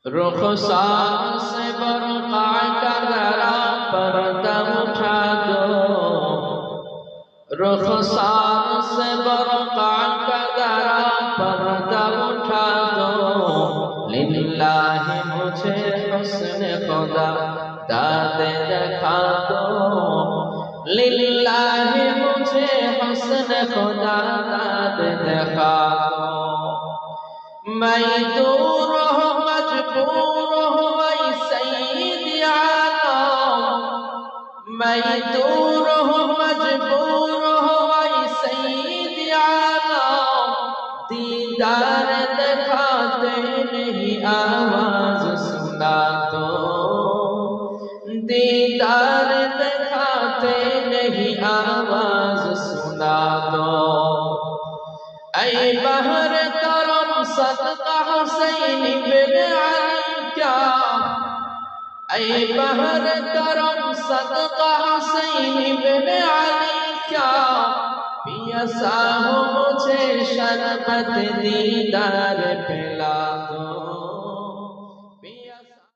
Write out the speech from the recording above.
रुखसार से बरक़ा का जरा पर्दा उठा दो, रुखसार से बरक़ा का जरा पर्दा उठा दो। लिल्लाहि मुझे हुस्न खुदा दादे दिखा दो, लिल्लाहि मुझे हुस्न खुदा दादे दिखा दो। मैं दूर हो मजबूर हो वही सईद आलम, मैं दूर हो मजबूर हो वही सईद आलम। दीदार दिखाते नहीं आवाज सुना दो, दीदार दिखाते नहीं आवाज सुना दो। ऐ बहर करम सदका हुसैन इब्न अली क्या, ऐ बहर करम सदका हुसैन इब्न अली क्या। पियासा हो मुझे शरबत दीदार पिला दो।